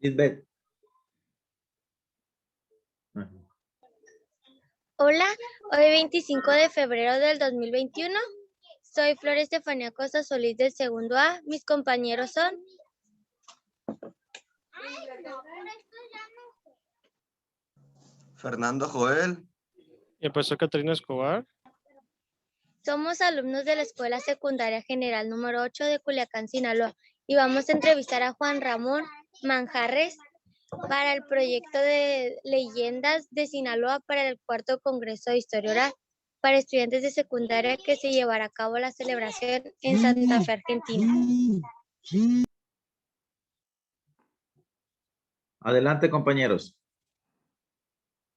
Lisbeth. Hola, hoy 25 de febrero del 2021. Soy Flor Estefanía Costa Solís del segundo A. Mis compañeros son Fernando Joel. Y el profesor Caterina Escobar. Somos alumnos de la Escuela Secundaria General número 8 de Culiacán, Sinaloa, y vamos a entrevistar a Juan Ramón Manjarres para el proyecto de leyendas de Sinaloa para el cuarto Congreso de Historia Oral para estudiantes de secundaria que se llevará a cabo la celebración en Santa Fe, Argentina. Adelante, compañeros.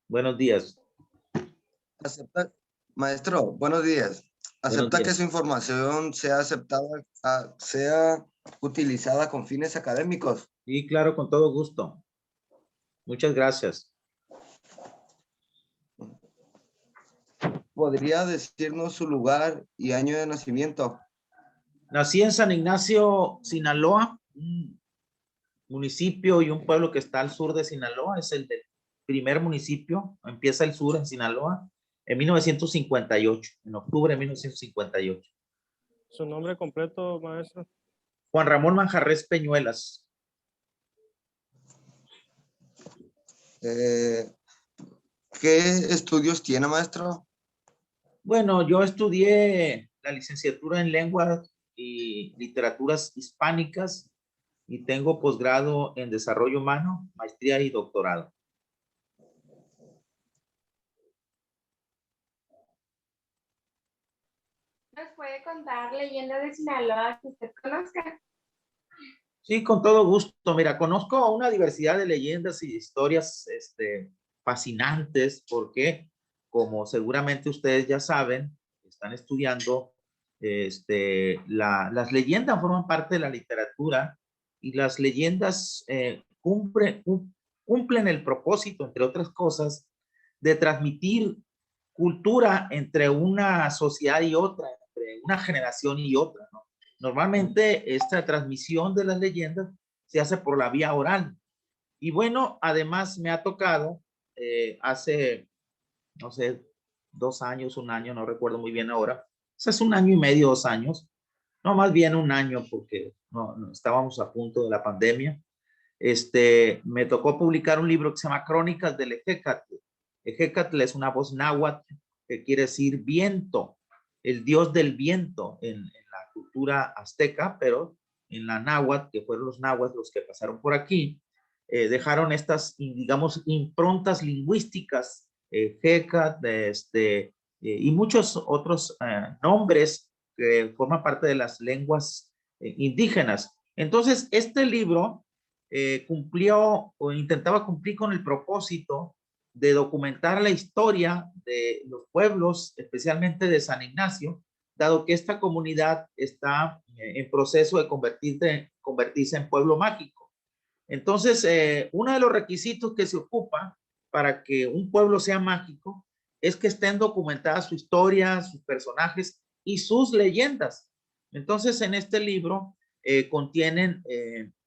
Buenos días. Maestro, buenos días. ¿Acepta que su información sea sea utilizada con fines académicos? Sí, claro, con todo gusto. Muchas gracias. ¿Podría decirnos su lugar y año de nacimiento? Nací en San Ignacio, Sinaloa, un municipio y un pueblo que está al sur de Sinaloa. Es el del primer municipio. Empieza el sur en Sinaloa en 1958, en octubre de 1958. ¿Su nombre completo, maestro? Juan Ramón Manjarres Peñuelas. ¿Qué estudios tiene, maestro? Bueno, yo estudié la licenciatura en lenguas y literaturas hispánicas y tengo posgrado en desarrollo humano, maestría y doctorado. ¿Nos puede contar leyendas de Sinaloa que usted conozca? Sí, con todo gusto. Mira, conozco una diversidad de leyendas y historias fascinantes porque, como seguramente ustedes ya saben, están estudiando, las leyendas forman parte de la literatura y las leyendas cumplen el propósito, entre otras cosas, de transmitir cultura entre una sociedad y otra, entre una generación y otra, ¿no? Normalmente esta transmisión de las leyendas se hace por la vía oral. Y bueno, además me ha tocado hace, no sé, 2 años, 1 año, no recuerdo muy bien ahora. O sea, es 1 año y medio, 2 años. No, más bien 1 año porque no estábamos a punto de la pandemia. Me tocó publicar un libro que se llama Crónicas del Ejecatl. Ejecatl es una voz náhuatl que quiere decir viento, el dios del viento en la cultura azteca, pero en la náhuatl, que fueron los náhuatl los que pasaron por aquí, dejaron estas, digamos, improntas lingüísticas, Ejecatl, y muchos otros nombres que forman parte de las lenguas indígenas. Entonces, este libro cumplió o intentaba cumplir con el propósito de documentar la historia de los pueblos, especialmente de San Ignacio, dado que esta comunidad está en proceso de convertirse en pueblo mágico. Entonces, uno de los requisitos que se ocupa para que un pueblo sea mágico es que estén documentadas su historia, sus personajes y sus leyendas. Entonces, en este libro contienen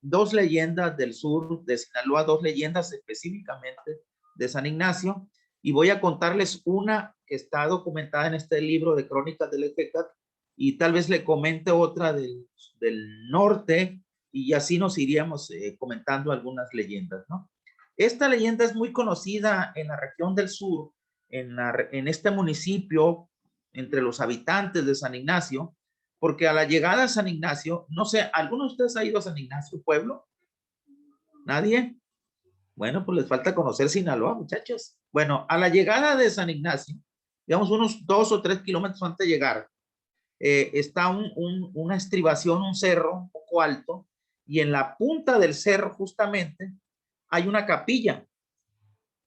2 leyendas del sur de Sinaloa, 2 leyendas específicamente de San Ignacio, y voy a contarles una que está documentada en este libro de Crónicas del Ejecatl, y tal vez le comente otra del norte, y así nos iríamos comentando algunas leyendas, ¿no? Esta leyenda es muy conocida en la región del sur, en este municipio, entre los habitantes de San Ignacio, porque a la llegada a San Ignacio, no sé, ¿alguno de ustedes ha ido a San Ignacio, pueblo? ¿Nadie? Bueno, pues les falta conocer Sinaloa, muchachos. Bueno, a la llegada de San Ignacio, digamos unos 2 o 3 kilómetros antes de llegar, está una estribación, un cerro un poco alto, y en la punta del cerro justamente hay una capilla.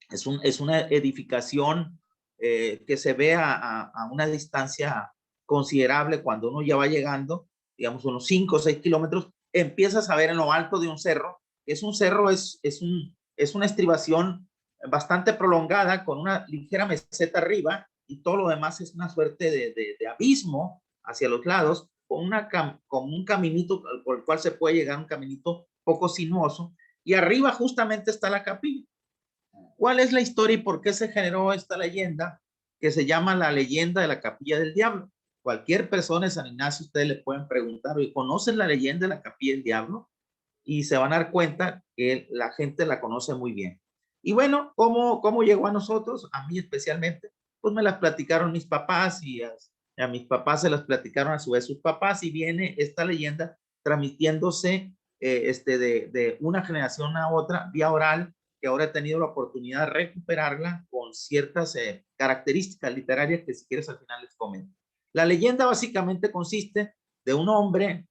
Es una edificación que se ve a una distancia considerable cuando uno ya va llegando, digamos unos 5 o 6 kilómetros, empiezas a ver en lo alto de un cerro. Es un cerro, es una estribación bastante prolongada con una ligera meseta arriba y todo lo demás es una suerte de abismo hacia los lados con un caminito por el cual se puede llegar, un caminito poco sinuoso, y arriba justamente está la capilla. ¿Cuál es la historia y por qué se generó esta leyenda que se llama la leyenda de la Capilla del Diablo? Cualquier persona de San Ignacio, ustedes le pueden preguntar, ¿conocen la leyenda de la Capilla del Diablo? Y se van a dar cuenta que la gente la conoce muy bien. Y bueno, ¿cómo llegó a nosotros? A mí especialmente, pues me las platicaron mis papás y a mis papás se las platicaron a su vez sus papás y viene esta leyenda transmitiéndose de una generación a otra vía oral, que ahora he tenido la oportunidad de recuperarla con ciertas características literarias que si quieres al final les comento. La leyenda básicamente consiste de un hombre,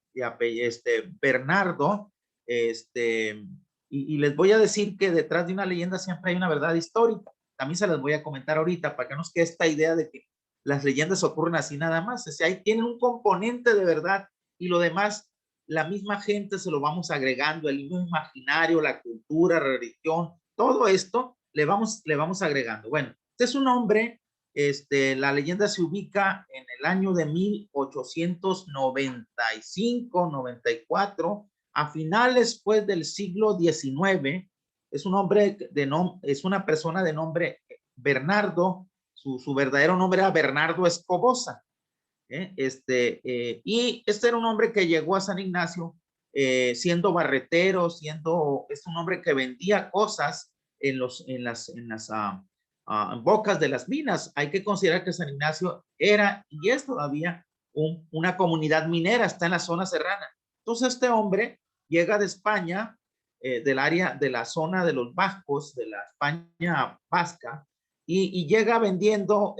Bernardo, y les voy a decir que detrás de una leyenda siempre hay una verdad histórica. También se las voy a comentar ahorita para que no nos quede esta idea de que las leyendas ocurren así nada más. O sea, ahí tienen un componente de verdad y lo demás, la misma gente se lo vamos agregando, el mismo imaginario, la cultura, la religión, todo esto le vamos agregando. Bueno, este es un hombre, la leyenda se ubica en el año de 1895, 94, a finales pues del siglo XIX. Es un hombre es una persona de nombre Bernardo, su verdadero nombre era Bernardo Escobosa. Y este era un hombre que llegó a San Ignacio siendo barretero, es un hombre que vendía cosas en las bocas de las minas. Hay que considerar que San Ignacio era y es todavía una comunidad minera, está en la zona serrana. Entonces este hombre llega de España, del área de la zona de los vascos, de la España vasca, y llega vendiendo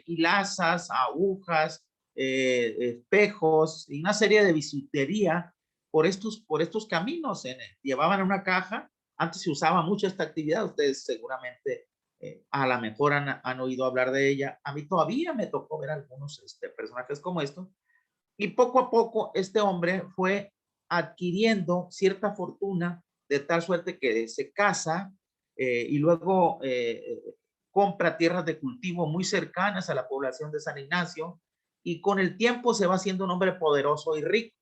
hilazas, agujas, espejos y una serie de bisutería por estos caminos. Llevaban una caja. Antes se usaba mucho esta actividad, ustedes seguramente a lo mejor han oído hablar de ella. A mí todavía me tocó ver algunos personajes como estos, y poco a poco este hombre fue adquiriendo cierta fortuna de tal suerte que se casa y luego compra tierras de cultivo muy cercanas a la población de San Ignacio, y con el tiempo se va haciendo un hombre poderoso y rico,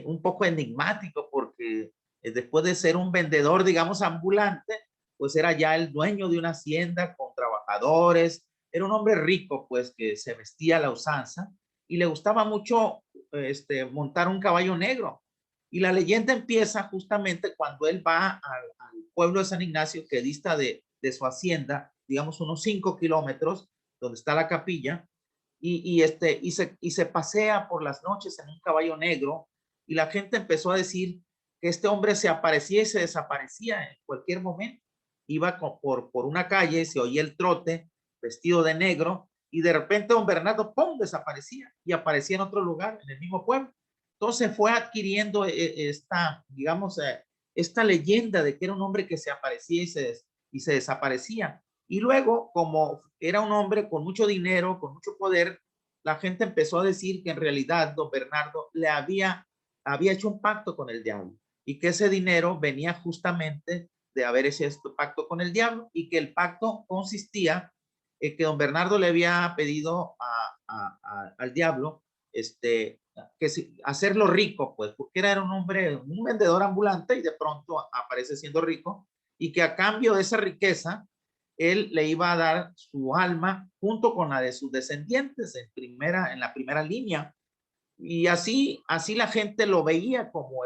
un poco enigmático porque después de ser un vendedor, digamos, ambulante, pues era ya el dueño de una hacienda con trabajadores. Era un hombre rico, pues, que se vestía a la usanza y le gustaba mucho montar un caballo negro. Y la leyenda empieza justamente cuando él va al pueblo de San Ignacio, que dista de su hacienda, digamos, unos 5 kilómetros, donde está la capilla, y se pasea por las noches en un caballo negro, y la gente empezó a decir que este hombre se aparecía y se desaparecía en cualquier momento. Iba por una calle, se oía el trote, vestido de negro, y de repente don Bernardo, ¡pum!, desaparecía y aparecía en otro lugar, en el mismo pueblo. Entonces fue adquiriendo digamos, esta leyenda de que era un hombre que se aparecía y se desaparecía. Y luego, como era un hombre con mucho dinero, con mucho poder, la gente empezó a decir que en realidad don Bernardo había hecho un pacto con el diablo y que ese dinero venía justamente de haber hecho este pacto con el diablo, y que el pacto consistía en que don Bernardo le había pedido al diablo hacerlo rico, pues, porque era un hombre, un vendedor ambulante, y de pronto aparece siendo rico, y que a cambio de esa riqueza él le iba a dar su alma junto con la de sus descendientes en la primera línea. Y así la gente lo veía como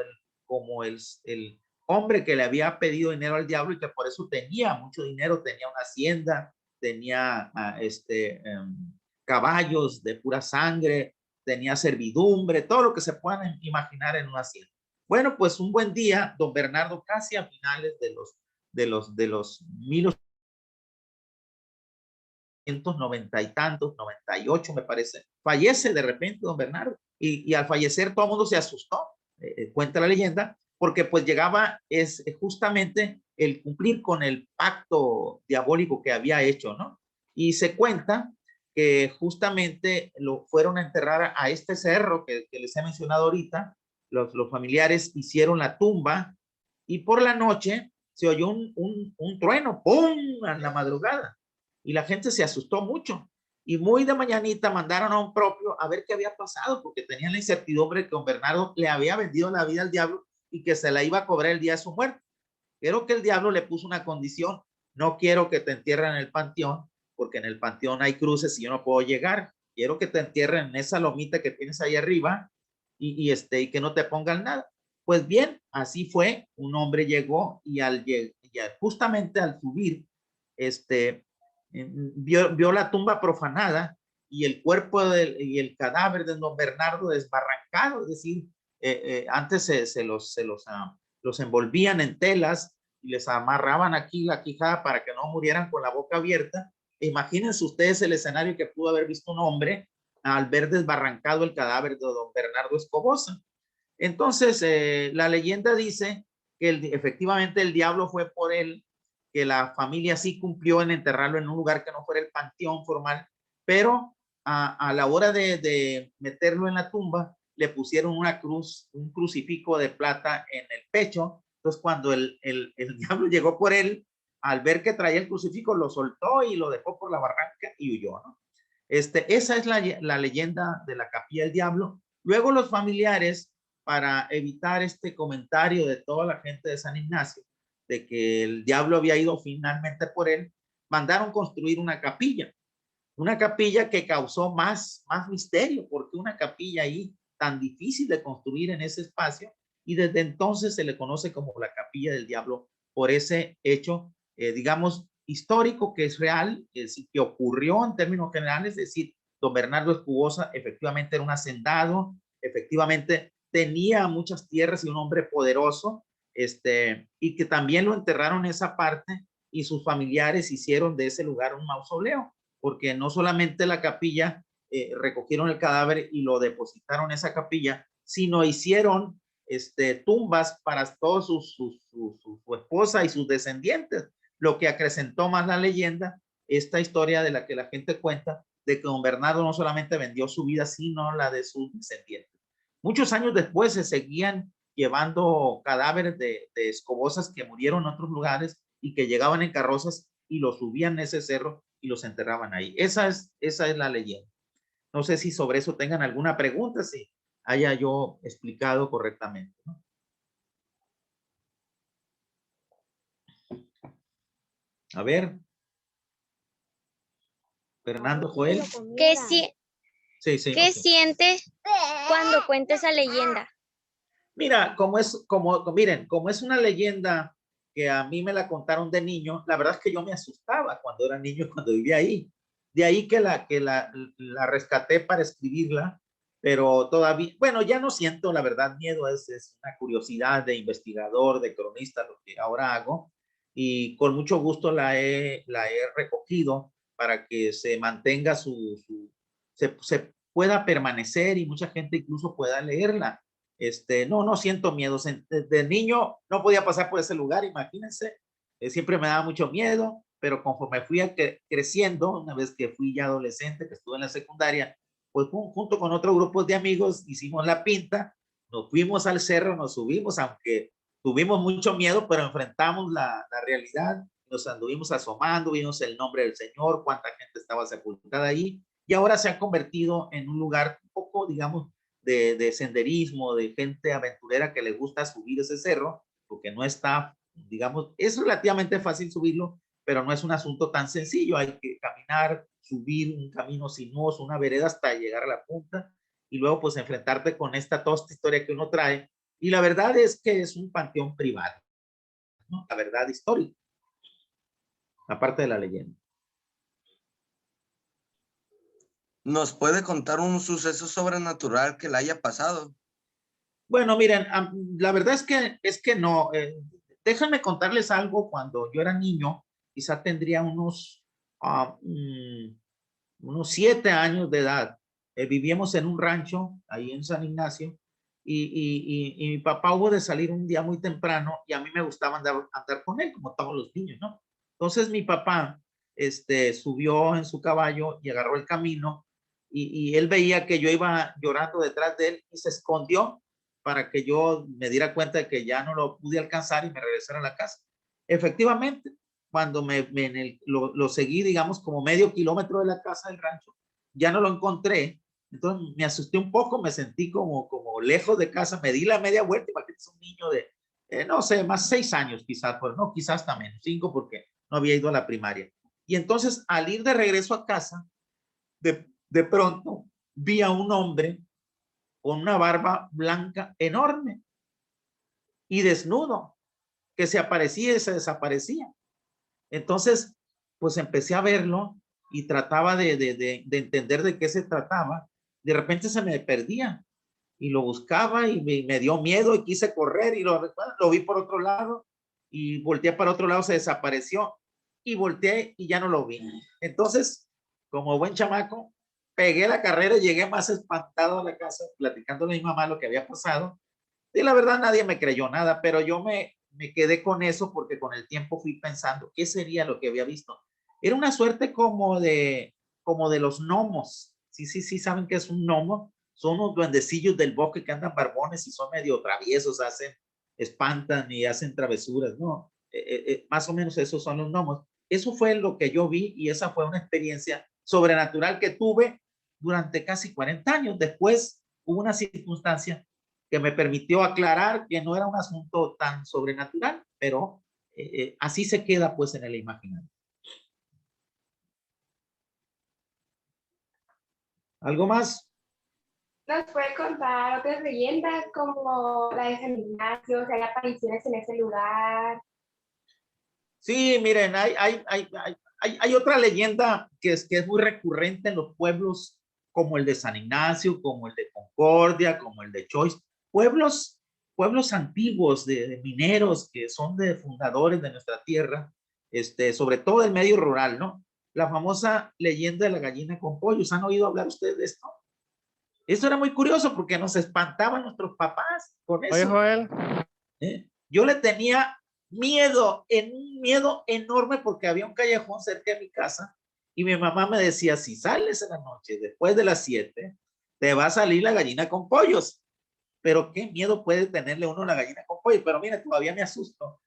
el hombre que le había pedido dinero al diablo y que por eso tenía mucho dinero, tenía una hacienda, tenía caballos de pura sangre, tenía servidumbre, todo lo que se puedan imaginar en una hacienda. Bueno, pues un buen día, don Bernardo, casi a finales de los 1890 y tantos, 98 me parece, fallece de repente don Bernardo, y al fallecer todo el mundo se asustó, cuenta la leyenda, porque pues llegaba justamente el cumplir con el pacto diabólico que había hecho, ¿no? Y se cuenta que justamente lo fueron a enterrar a este cerro que les he mencionado ahorita. Los familiares hicieron la tumba, y por la noche se oyó un trueno, ¡pum!, en la madrugada, y la gente se asustó mucho, y muy de mañanita mandaron a un propio a ver qué había pasado, porque tenían la incertidumbre que don Bernardo le había vendido la vida al diablo y que se la iba a cobrar el día de su muerte. Pero que el diablo le puso una condición: no quiero que te entierren en el panteón, porque en el panteón hay cruces y yo no puedo llegar. Quiero que te entierren en esa lomita que tienes ahí arriba y que no te pongan nada. Pues bien, así fue. Un hombre llegó y justamente al subir, vio la tumba profanada y el cuerpo y el cadáver de don Bernardo desbarrancado. Es decir, antes los envolvían en telas y les amarraban aquí la quijada para que no murieran con la boca abierta. Imagínense ustedes el escenario que pudo haber visto un hombre al ver desbarrancado el cadáver de don Bernardo Escobosa. Entonces, la leyenda dice que efectivamente el diablo fue por él, que la familia sí cumplió en enterrarlo en un lugar que no fuera el panteón formal, pero a la hora de meterlo en la tumba, le pusieron una cruz, un crucifijo de plata en el pecho. Entonces, cuando el diablo llegó por él, al ver que traía el crucifijo, lo soltó y lo dejó por la barranca y huyó, ¿no? Esa es la leyenda de la Capilla del Diablo. Luego los familiares, para evitar este comentario de toda la gente de San Ignacio, de que el diablo había ido finalmente por él, mandaron construir una capilla que causó más misterio, porque una capilla ahí tan difícil de construir en ese espacio, y desde entonces se le conoce como la Capilla del Diablo por ese hecho, digamos, histórico, que es real, que ocurrió en términos generales. Es decir, don Bernardo Escobosa efectivamente era un hacendado, efectivamente tenía muchas tierras y un hombre poderoso, y que también lo enterraron en esa parte, y sus familiares hicieron de ese lugar un mausoleo, porque no solamente la capilla, recogieron el cadáver y lo depositaron en esa capilla, sino hicieron tumbas para todos su esposa y sus descendientes, lo que acrecentó más la leyenda, esta historia de la que la gente cuenta, de que don Bernardo no solamente vendió su vida, sino la de sus descendientes. Muchos años después se seguían llevando cadáveres de escobosas que murieron en otros lugares y que llegaban en carrozas y los subían en ese cerro y los enterraban ahí. Esa es la leyenda. No sé si sobre eso tengan alguna pregunta, si haya yo explicado correctamente, ¿no? A ver, Fernando, Joel. ¿Qué Sí, okay. sientes cuando cuenta esa leyenda? Mira, miren, como es una leyenda que a mí me la contaron de niño, la verdad es que yo me asustaba cuando era niño, cuando vivía ahí. De ahí que la rescaté para escribirla, pero todavía, bueno, ya no siento, la verdad, miedo, es una curiosidad de investigador, de cronista, lo que ahora hago, y con mucho gusto la he recogido para que se mantenga se pueda permanecer y mucha gente incluso pueda leerla. No siento miedo. De niño no podía pasar por ese lugar, imagínense. Siempre me daba mucho miedo, pero conforme fui creciendo, una vez que fui ya adolescente, que estuve en la secundaria, pues junto con otro grupo de amigos hicimos la pinta, nos fuimos al cerro, nos subimos, aunque tuvimos mucho miedo, pero enfrentamos la realidad, nos anduvimos asomando, vimos el nombre del Señor, cuánta gente estaba sepultada ahí, y ahora se ha convertido en un lugar un poco, digamos, de senderismo, de gente aventurera que le gusta subir ese cerro, porque no está, digamos, es relativamente fácil subirlo, pero no es un asunto tan sencillo. Hay que caminar, subir un camino sinuoso, una vereda hasta llegar a la punta, y luego pues enfrentarte con toda esta historia que uno trae. Y la verdad es que es un panteón privado, ¿no? La verdad histórica, aparte de la leyenda. ¿Nos puede contar un suceso sobrenatural que le haya pasado? Bueno, miren, la verdad es que no. Déjenme contarles algo. Cuando yo era niño, quizá tendría unos 7 años de edad. Vivíamos en un rancho ahí en San Ignacio, y mi papá hubo de salir un día muy temprano, y a mí me gustaba andar con él, como todos los niños, ¿no? Entonces mi papá subió en su caballo y agarró el camino, y él veía que yo iba llorando detrás de él y se escondió para que yo me diera cuenta de que ya no lo pude alcanzar y me regresara a la casa. Efectivamente, cuando lo seguí, digamos, como medio kilómetro de la casa del rancho, ya no lo encontré, Entonces me asusté un poco, me sentí como lejos de casa, me di la media vuelta, imagínate un niño de, no sé, más 6 años quizás, pues no, quizás hasta menos, 5 porque no había ido a la primaria. Y entonces al ir de regreso a casa, de pronto vi a un hombre con una barba blanca enorme y desnudo, que se aparecía y se desaparecía. Entonces, pues empecé a verlo y trataba de entender de qué se trataba. De repente se me perdía y lo buscaba y me dio miedo y quise correr y lo vi por otro lado y volteé para otro lado, se desapareció y volteé y ya no lo vi. Entonces, como buen chamaco, pegué la carrera y llegué más espantado a la casa platicando a mi mamá lo que había pasado. Y la verdad nadie me creyó nada, pero yo me quedé con eso porque con el tiempo fui pensando qué sería lo que había visto. Era una suerte como de los gnomos. Sí, sí, sí, saben qué es un gnomo. Son unos duendecillos del bosque que andan barbones y son medio traviesos, espantan y hacen travesuras, ¿no? Más o menos esos son los gnomos. Eso fue lo que yo vi y esa fue una experiencia sobrenatural que tuve durante casi 40 años. Después hubo una circunstancia que me permitió aclarar que no era un asunto tan sobrenatural, pero así se queda pues en el imaginario. ¿Algo más? ¿Nos puede contar otras leyendas como la de San Ignacio, o sea, hay apariciones en ese lugar? Sí, miren, hay otra leyenda que es muy recurrente en los pueblos como el de San Ignacio, como el de Concordia, como el de Choice, pueblos antiguos de mineros que son de fundadores de nuestra tierra, sobre todo del medio rural, ¿no? La famosa leyenda de la gallina con pollos. ¿Han oído hablar ustedes de esto? Eso era muy curioso porque nos espantaban nuestros papás con Oye, eso. Joel, Yo le tenía miedo enorme porque había un callejón cerca de mi casa y mi mamá me decía, si sales en la noche después de las 7, te va a salir la gallina con pollos. Pero qué miedo puede tenerle uno a la gallina con pollos. Pero mira, todavía me asusto.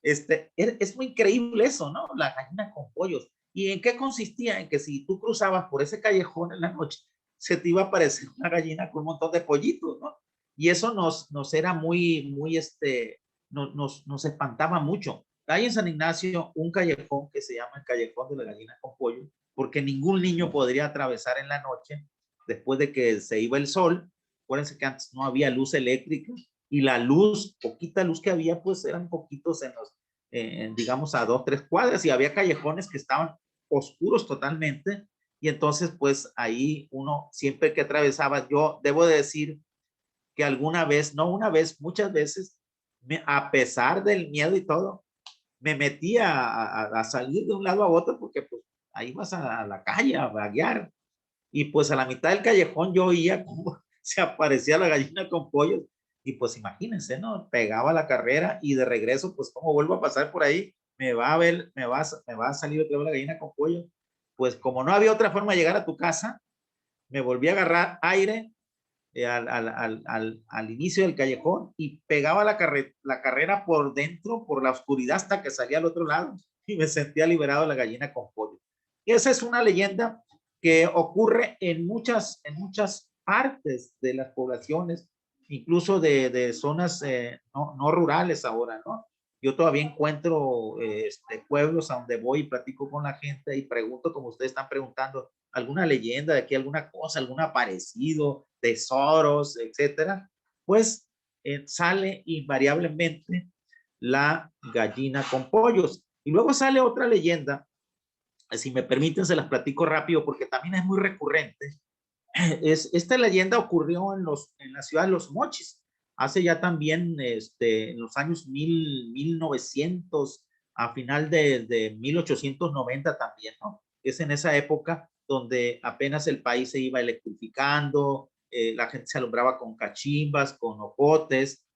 Es muy increíble eso, ¿no? La gallina con pollos. ¿Y en qué consistía? En que si tú cruzabas por ese callejón en la noche, se te iba a aparecer una gallina con un montón de pollitos, ¿no? Y eso nos era muy, nos espantaba mucho. Hay en San Ignacio un callejón que se llama el Callejón de la Gallina con Pollo, porque ningún niño podría atravesar en la noche después de que se iba el sol. Acuérdense que antes no había luz eléctrica y la luz, poquita luz que había, pues eran poquitos digamos, a 2, 3 cuadras y había callejones que estaban oscuros totalmente. Y entonces, pues ahí uno, siempre que atravesaba, yo debo de decir que alguna vez, no una vez, muchas veces, a pesar del miedo y todo, me metía a salir de un lado a otro porque pues ahí vas a la calle a vaguear. Y pues a la mitad del callejón yo oía cómo se aparecía la gallina con pollos. Y pues imagínense, ¿no? Pegaba la carrera y de regreso, pues como vuelvo a pasar por ahí, me va a ver, me va a salir otra vez la gallina con pollo. Pues como no había otra forma de llegar a tu casa, me volví a agarrar aire al inicio del callejón y pegaba la carrera por dentro, por la oscuridad hasta que salía al otro lado y me sentía liberado de la gallina con pollo. Y esa es una leyenda que ocurre en muchas partes de las poblaciones, incluso de zonas no rurales ahora, ¿no? Yo todavía encuentro pueblos a donde voy y platico con la gente y pregunto, como ustedes están preguntando, alguna leyenda de aquí, alguna cosa, algún aparecido, tesoros, etcétera, pues sale invariablemente la gallina con pollos. Y luego sale otra leyenda, si me permiten se las platico rápido porque también es muy recurrente. Esta leyenda ocurrió en la ciudad de Los Mochis, hace ya también en los años 1900, a final de 1890 también, ¿no? Es en esa época donde apenas el país se iba electrificando, la gente se alumbraba con cachimbas, con ocotes,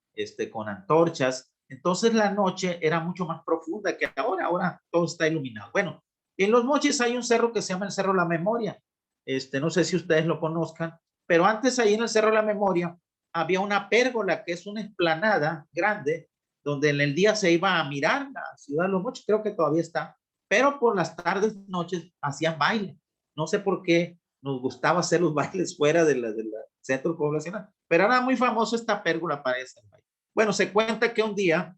con antorchas. Entonces la noche era mucho más profunda que ahora todo está iluminado. Bueno, en Los Mochis hay un cerro que se llama el Cerro La Memoria. No sé si ustedes lo conozcan, pero antes ahí en el Cerro La Memoria había una pérgola que es una explanada grande donde en el día se iba a mirar la ciudad de Los Mochis, creo que todavía está, pero por las tardes, noches hacían baile. No sé por qué nos gustaba hacer los bailes fuera de la centro poblacional, pero era muy famoso esta pérgola para ese baile. Bueno, se cuenta que un día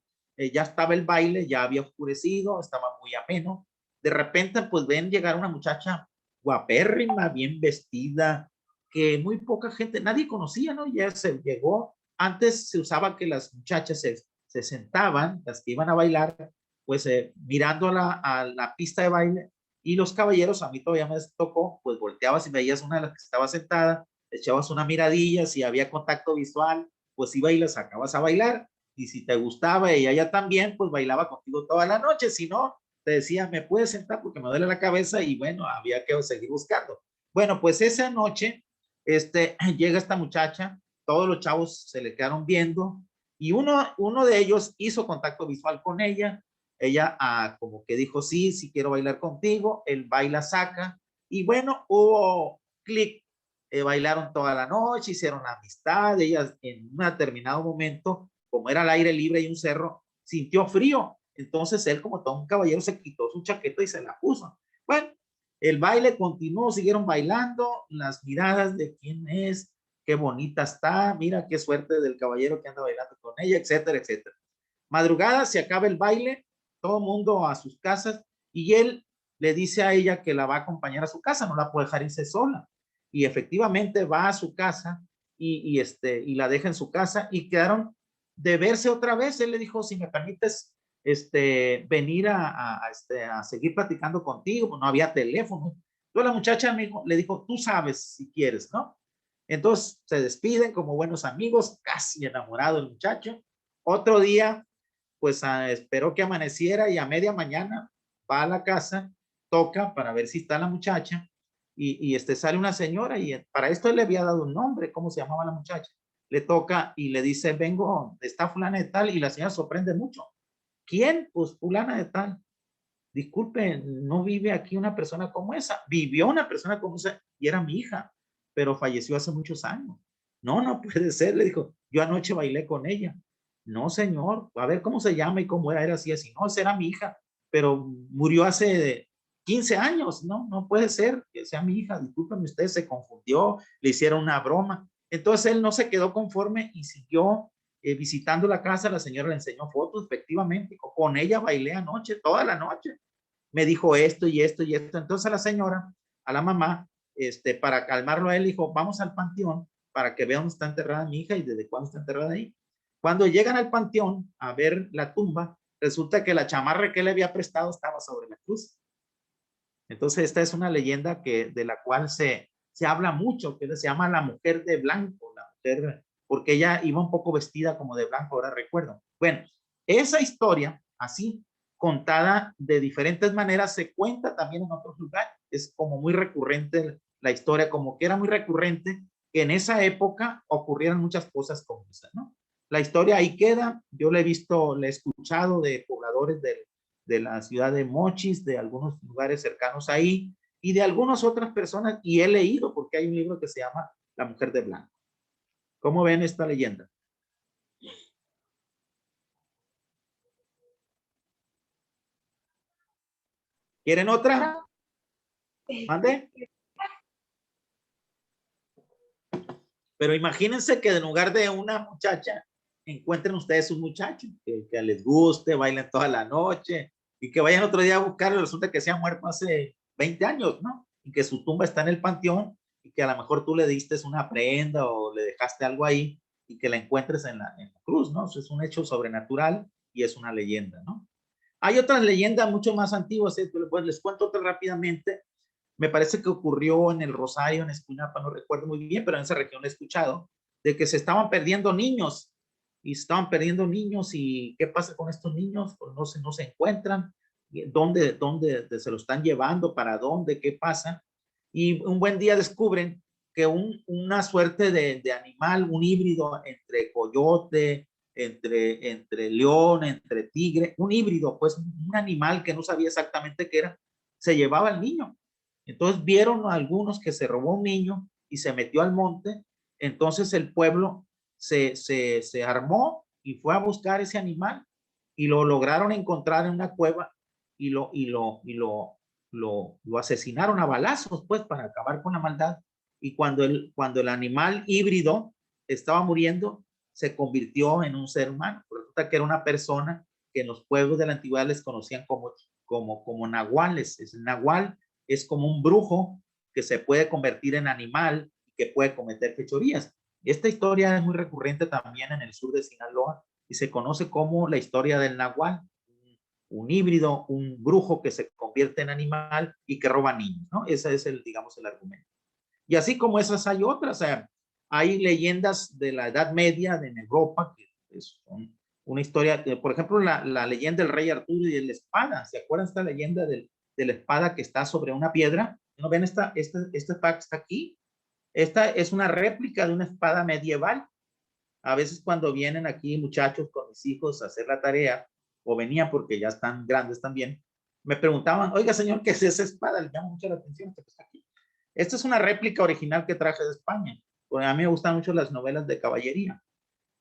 ya estaba el baile, ya había oscurecido, estaba muy ameno. De repente, pues ven llegar una muchacha guapérrima, bien vestida, que muy poca gente, nadie conocía, ¿no? Ya se llegó. Antes se usaba que las muchachas se sentaban, las que iban a bailar, pues mirando a la pista de baile, y los caballeros, a mí todavía me tocó, pues volteabas y veías una de las que estaba sentada, echabas una miradilla, si había contacto visual, pues iba y la sacabas a bailar, y si te gustaba y ella también, pues bailaba contigo toda la noche, si no, te decía, me puedes sentar porque me duele la cabeza, y bueno, había que seguir buscando. Bueno, pues esa noche, llega esta muchacha, todos los chavos se le quedaron viendo, y uno de ellos hizo contacto visual con ella. Ella como que dijo, sí, sí quiero bailar contigo, él baila, saca, y bueno, hubo clic, bailaron toda la noche, hicieron amistad. Ella en un determinado momento, como era al aire libre y un cerro, sintió frío, entonces él, como todo un caballero, se quitó su chaqueta y se la puso. Bueno, el baile continuó, siguieron bailando, las miradas de quién es, qué bonita está, mira qué suerte del caballero que anda bailando con ella, etcétera, etcétera. Madrugada se acaba el baile, todo el mundo a sus casas, y él le dice a ella que la va a acompañar a su casa, no la puede dejar irse sola. Y efectivamente va a su casa y la deja en su casa, y quedaron de verse otra vez. Él le dijo, si me permites venir a seguir platicando contigo, pues no había teléfono. Entonces la muchacha le dijo, tú sabes si quieres, ¿no? Entonces se despiden como buenos amigos, casi enamorado el muchacho. Otro día, pues esperó que amaneciera, y a media mañana va a la casa, toca para ver si está la muchacha, y sale una señora, y para esto él le había dado un nombre, cómo se llamaba la muchacha. Le toca y le dice, vengo, está fulana de tal, y la señora sorprende mucho. ¿Quién? Pues fulana de tal. Disculpe, no vive aquí una persona como esa. Vivió una persona como esa y era mi hija, pero falleció hace muchos años. No, no puede ser, le dijo. Yo anoche bailé con ella. No, señor, a ver cómo se llama y cómo era así, así. No, esa era mi hija, pero murió hace 15 años. No, no puede ser que sea mi hija. Discúlpeme, usted se confundió, le hicieron una broma. Entonces él no se quedó conforme y siguió visitando la casa. La señora le enseñó fotos, efectivamente, con ella bailé anoche, toda la noche. Me dijo esto y esto y esto. Entonces a la señora, a la mamá, para calmarlo a él, dijo, vamos al panteón para que vean dónde está enterrada mi hija y desde cuándo está enterrada ahí. Cuando llegan al panteón a ver la tumba, resulta que la chamarra que él le había prestado estaba sobre la cruz. Entonces esta es una leyenda de la cual se habla mucho, que se llama la mujer de blanco, la mujer, porque ella iba un poco vestida como de blanco, ahora recuerdo. Bueno, esa historia, así, contada de diferentes maneras, se cuenta también en otros lugares. Es como muy recurrente la historia, como que era muy recurrente que en esa época ocurrieran muchas cosas como esa, ¿no? La historia ahí queda. Yo la he visto, la he escuchado de pobladores de la ciudad de Mochis, de algunos lugares cercanos ahí, y de algunas otras personas, y he leído porque hay un libro que se llama La mujer de blanco. ¿Cómo ven esta leyenda? ¿Quieren otra? ¿Mande? Pero imagínense que en lugar de una muchacha, encuentren ustedes un muchacho que les guste, bailen toda la noche, y que vayan otro día a buscarlo, resulta que se ha muerto hace 20 años, ¿no? Y que su tumba está en el panteón, y que a lo mejor tú le diste una prenda o le dejaste algo ahí, y que la encuentres en la cruz, ¿no? Eso es un hecho sobrenatural y es una leyenda, ¿no? Hay otras leyendas mucho más antiguas, pues les cuento otra rápidamente. Me parece que ocurrió en el Rosario, en Escuinapa, no recuerdo muy bien, pero en esa región he escuchado, de que se estaban perdiendo niños, y qué pasa con estos niños, pues no se encuentran, dónde se lo están llevando, para dónde, qué pasa, y un buen día descubren que una suerte de animal, un híbrido entre coyote, entre león, entre tigre, un híbrido, pues un animal que no sabía exactamente qué era, se llevaba al niño. Entonces vieron a algunos que se robó un niño y se metió al monte. Entonces el pueblo se armó y fue a buscar ese animal, y lo lograron encontrar en una cueva, y lo lo asesinaron a balazos, pues, para acabar con la maldad. Y cuando el animal híbrido estaba muriendo, se convirtió en un ser humano. Resulta que era una persona que en los pueblos de la antigüedad les conocían como nahuales. El nahual es como un brujo que se puede convertir en animal y que puede cometer fechorías. Esta historia es muy recurrente también en el sur de Sinaloa y se conoce como la historia del nahual, un híbrido, un brujo que se convierte en animal y que roba niños, ¿no? Ese es digamos, el argumento. Y así como esas hay otras, o sea, hay leyendas de la Edad Media en Europa, que son una historia, por ejemplo, la leyenda del rey Arturo y de la espada. ¿Se acuerdan esta leyenda de la espada que está sobre una piedra? ¿No ven esta espada que está aquí? Esta es una réplica de una espada medieval. A veces cuando vienen aquí muchachos con mis hijos a hacer la tarea, o venían porque ya están grandes también, me preguntaban, oiga señor, ¿qué es esa espada? Les llama mucho la atención que está aquí. Esta es una réplica original que traje de España, porque a mí me gustan mucho las novelas de caballería.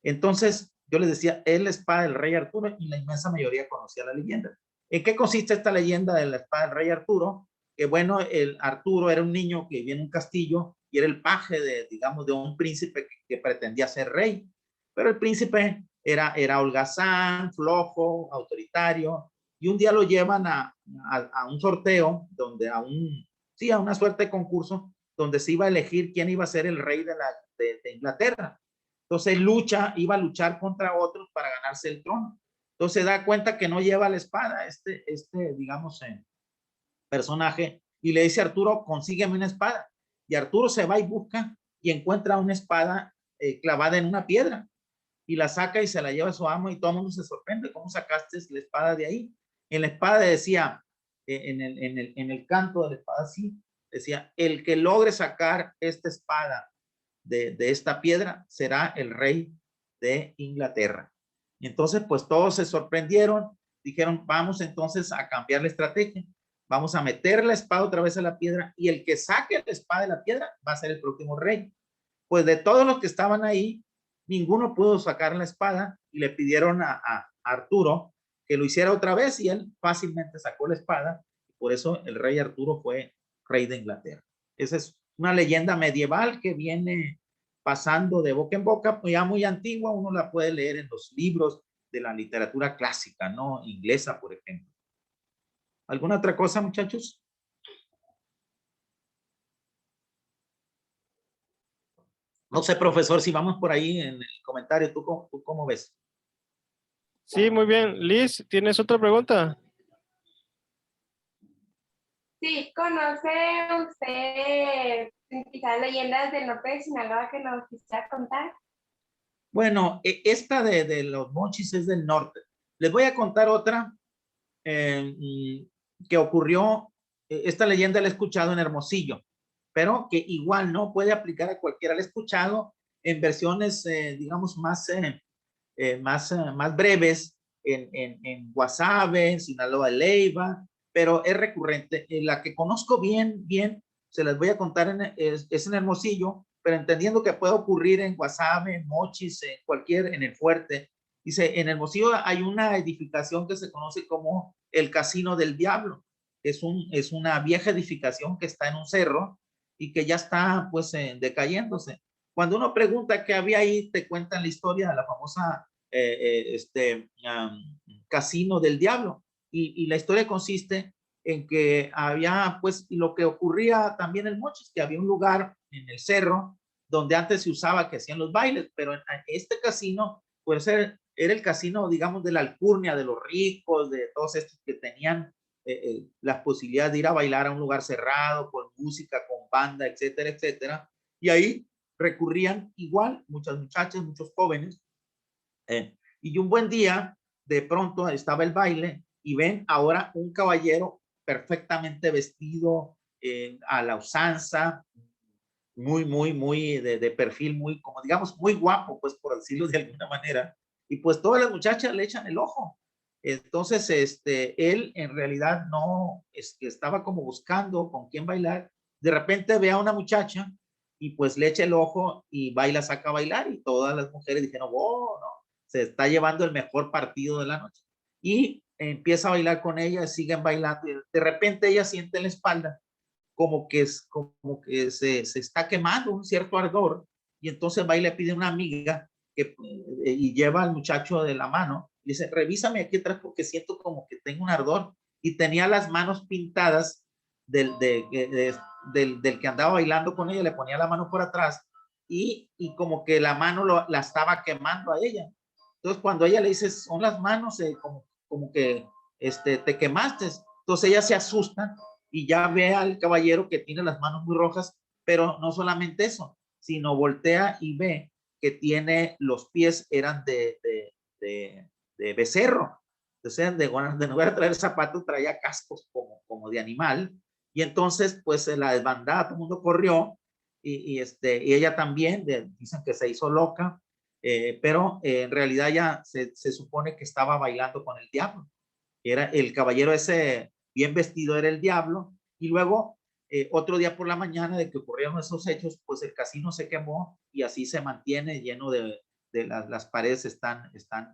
Entonces, yo les decía, es la espada del rey Arturo y la inmensa mayoría conocía la leyenda. ¿En qué consiste esta leyenda de la espada del rey Arturo? Que bueno, el Arturo era un niño que vivía en un castillo y era el paje digamos, de un príncipe que pretendía ser rey. Pero el príncipe era holgazán, flojo, autoritario, y un día lo llevan a un sorteo, a una suerte de concurso, donde se iba a elegir quién iba a ser el rey de Inglaterra. Entonces iba a luchar contra otros para ganarse el trono. Entonces se da cuenta que no lleva la espada, digamos, personaje, y le dice a Arturo, consígueme una espada. Y Arturo se va y busca y encuentra una espada clavada en una piedra y la saca y se la lleva a su amo y todo el mundo se sorprende. ¿Cómo sacaste la espada de ahí? En la espada decía, en el canto de la espada, sí, decía, el que logre sacar esta espada de esta piedra será el rey de Inglaterra. Y entonces, pues todos se sorprendieron, dijeron, vamos entonces a cambiar la estrategia, vamos a meter la espada otra vez a la piedra y el que saque la espada de la piedra va a ser el próximo rey. Pues de todos los que estaban ahí, ninguno pudo sacar la espada y le pidieron a Arturo que lo hiciera otra vez y él fácilmente sacó la espada. Por eso el rey Arturo fue rey de Inglaterra. Esa es una leyenda medieval que viene pasando de boca en boca, pues ya muy antigua, uno la puede leer en los libros de la literatura clásica, ¿no? Inglesa, por ejemplo. ¿Alguna otra cosa, muchachos? No sé, profesor, si vamos por ahí en el comentario, ¿tú cómo ves? Sí, muy bien. Liz, ¿tienes otra pregunta? Sí, ¿conoce usted quizás leyendas del norte de Sinaloa que nos quisiera contar? Bueno, esta de los mochis es del norte. Les voy a contar otra que ocurrió. Esta leyenda la he escuchado en Hermosillo, pero que igual no puede aplicar a cualquiera. La he escuchado en versiones, digamos, más breves en Guasave, en Sinaloa de Leiva, pero es recurrente. La que conozco bien, se las voy a contar, es en Hermosillo, pero entendiendo que puede ocurrir en Guasave, en Mochis, en el Fuerte. Dice, en Hermosillo hay una edificación que se conoce como el Casino del Diablo. Es una vieja edificación que está en un cerro y que ya está pues decayéndose. Cuando uno pregunta qué había ahí, te cuentan la historia de la famosa Casino del Diablo. Y la historia consiste en que había, pues, lo que ocurría también en Mochis, que había un lugar en el cerro donde antes se usaba que hacían los bailes, pero en este casino, pues, era el casino, digamos, de la alcurnia, de los ricos, de todos estos que tenían las posibilidades de ir a bailar a un lugar cerrado, con música, con banda, etcétera, etcétera. Y ahí recurrían igual muchas muchachas, muchos jóvenes, y un buen día, de pronto estaba el baile y ven ahora un caballero perfectamente vestido a la usanza, muy de perfil, muy, como digamos, muy guapo, pues por decirlo de alguna manera. Y pues todas las muchachas le echan el ojo. Entonces, él en realidad no, estaba como buscando con quién bailar. De repente ve a una muchacha y pues le echa el ojo y baila, saca a bailar y todas las mujeres dijeron, oh, no, se está llevando el mejor partido de la noche. Y empieza a bailar con ella, siguen bailando, y de repente ella siente en la espalda como que se está quemando un cierto ardor, y entonces va y le pide a una amiga y lleva al muchacho de la mano, y dice, revísame aquí atrás porque siento como que tengo un ardor, y tenía las manos pintadas del que andaba bailando con ella, le ponía la mano por atrás, y como que la mano la estaba quemando a ella. Entonces cuando ella le dice, son las manos, como que te quemaste, entonces ella se asusta y ya ve al caballero que tiene las manos muy rojas, pero no solamente eso, sino voltea y ve que tiene los pies eran de becerro. Entonces, de lugar de traer zapatos, traía cascos como de animal. Y entonces, pues, la desbandada, todo el mundo corrió. Y ella también, dicen que se hizo loca, pero en realidad ya se supone que estaba bailando con el diablo. Era el caballero ese bien vestido, era el diablo. Y luego, otro día por la mañana de que ocurrieron esos hechos, pues el casino se quemó y así se mantiene lleno de las paredes están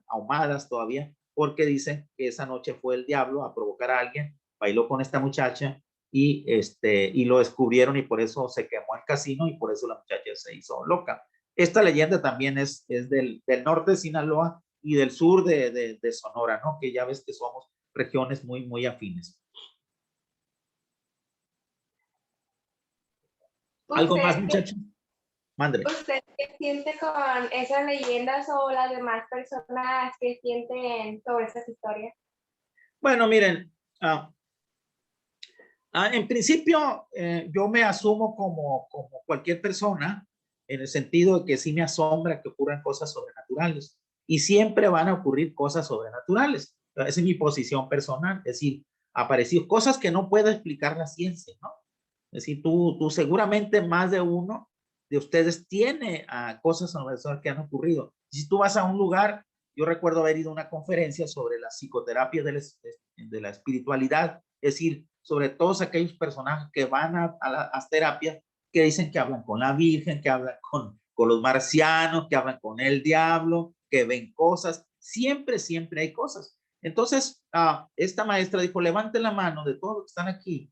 ahumadas todavía, porque dicen que esa noche fue el diablo a provocar a alguien, bailó con esta muchacha y lo descubrieron y por eso se quemó el casino y por eso la muchacha se hizo loca. Esta leyenda también es del norte de Sinaloa y del sur de Sonora, ¿no? Que ya ves que somos regiones muy, muy afines. ¿Algo más, muchachos? Mándeme. ¿Usted qué siente con esas leyendas o las demás personas que sienten sobre esas historias? Bueno, miren, en principio yo me asumo como cualquier persona, en el sentido de que sí me asombra que ocurran cosas sobrenaturales y siempre van a ocurrir cosas sobrenaturales. Esa es mi posición personal, es decir, apareció cosas que no puede explicar la ciencia, ¿no? Es decir, tú seguramente más de uno de ustedes tiene cosas sobrenaturales que han ocurrido. Si tú vas a un lugar, yo recuerdo haber ido a una conferencia sobre la psicoterapia de la espiritualidad, es decir, sobre todos aquellos personajes que van a las terapias, que dicen que hablan con la Virgen, que hablan con los marcianos, que hablan con el diablo, que ven cosas, siempre hay cosas. Entonces, esta maestra dijo, levanten la mano de todos los que están aquí.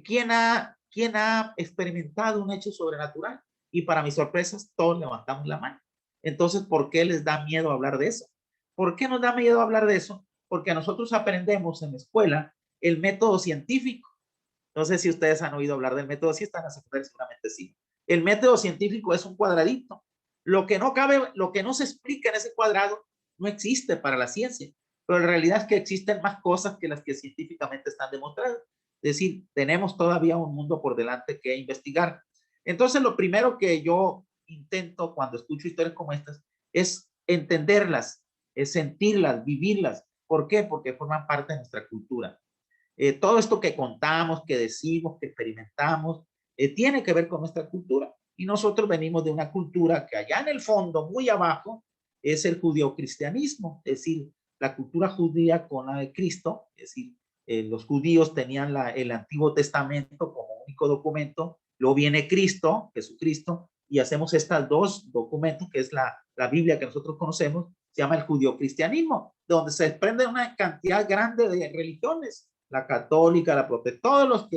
¿Quién ha experimentado un hecho sobrenatural? Y para mis sorpresas, todos levantamos la mano. Entonces, ¿por qué les da miedo hablar de eso? ¿Por qué nos da miedo hablar de eso? Porque nosotros aprendemos en la escuela el método científico. No sé si ustedes han oído hablar del método, si están en la secundaria, seguramente sí. El método científico es un cuadradito. Lo que no cabe, lo que no se explica en ese cuadrado, no existe para la ciencia. Pero la realidad es que existen más cosas que las que científicamente están demostradas. Es decir, tenemos todavía un mundo por delante que investigar. Entonces, lo primero que yo intento cuando escucho historias como estas es entenderlas, es sentirlas, vivirlas. ¿Por qué? Porque forman parte de nuestra cultura. Todo esto que contamos, que decimos, que experimentamos, tiene que ver con nuestra cultura. Y nosotros venimos de una cultura que allá en el fondo, muy abajo, es el judeocristianismo, es decir, la cultura judía con la de Cristo, es decir, los judíos tenían el Antiguo Testamento como único documento, luego viene Cristo, Jesucristo, y hacemos estos dos documentos, que es la Biblia que nosotros conocemos, se llama el judeocristianismo, donde se desprende una cantidad grande de religiones, la católica, la protestante, todos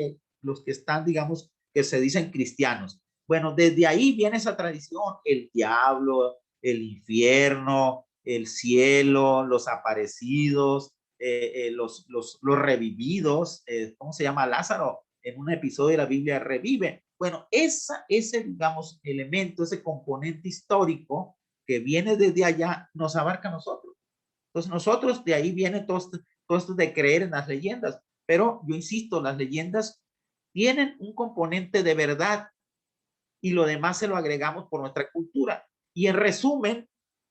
los que están, digamos, que se dicen cristianos. Bueno, desde ahí viene esa tradición, el diablo, el infierno, el cielo, los aparecidos, los revividos, ¿cómo se llama? Lázaro, en un episodio de la Biblia revive. Bueno, ese, digamos, elemento, ese componente histórico que viene desde allá, nos abarca a nosotros. Entonces, nosotros, de ahí viene todo esto de creer en las leyendas. Pero yo insisto, las leyendas tienen un componente de verdad y lo demás se lo agregamos por nuestra cultura. Y en resumen,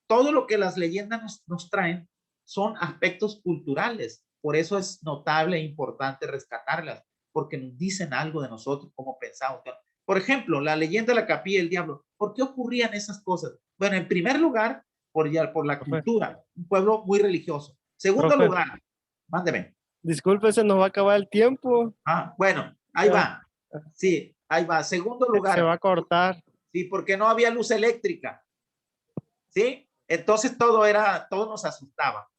todo lo que las leyendas nos traen son aspectos culturales. Por eso es notable e importante rescatarlas, porque nos dicen algo de nosotros, cómo pensamos. Por ejemplo, la leyenda de la capilla del diablo. ¿Por qué ocurrían esas cosas? Bueno, en primer lugar, por la cultura, un pueblo muy religioso. Segundo lugar, mándeme. Disculpe, se nos va a acabar el tiempo. Bueno, ahí va. Sí, ahí va. Segundo lugar. Se va a cortar. Sí, porque no había luz eléctrica. ¿Sí? Entonces todo nos asustaba.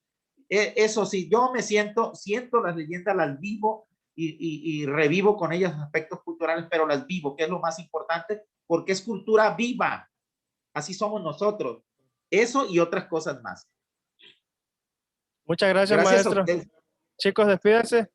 Eso sí, yo me siento las leyendas, las vivo y revivo con ellas aspectos culturales, pero las vivo, que es lo más importante, porque es cultura viva. Así somos nosotros. Eso y otras cosas más. Muchas gracias, Gracias a maestro. ustedes. Chicos, despídense.